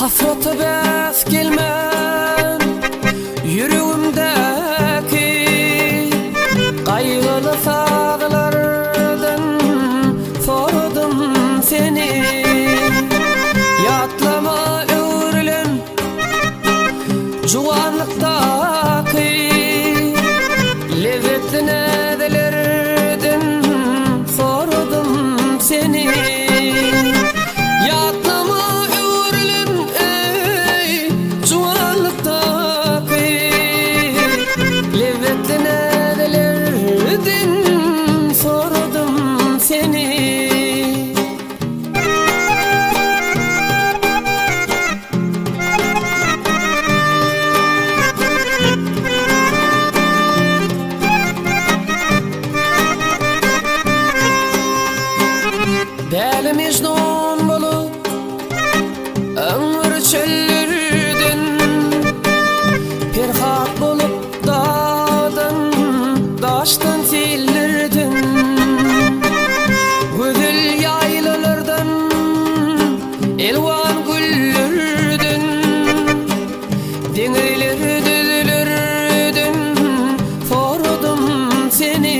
Hasratı bes gelmem yüreğimdeki kaygılı sağlardan sordum seni. Yatlama öğrülen juwanlıktaki lezzetli nedelerden sordum seni. Deli Mecnun bolup ömür çöllerden perhat bolup dağdan daştan sellerden güzel yaylalardan elvan güllerden deneyler düzlerden sordum seni.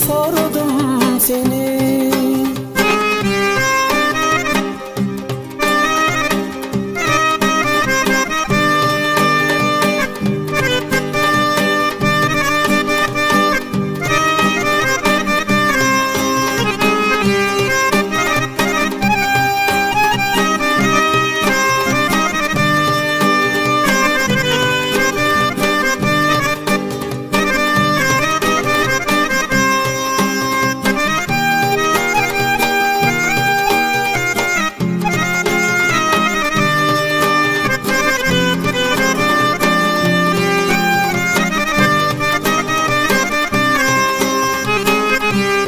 Sordum seni.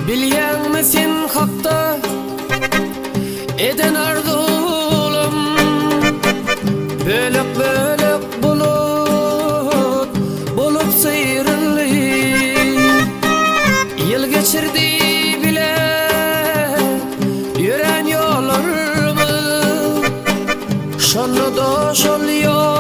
Bilyen misin hakta eden arzulum bölük bölük bulup sıyrıldı. Yıl geçirdi bile yüren yollarımı şonu da şol yol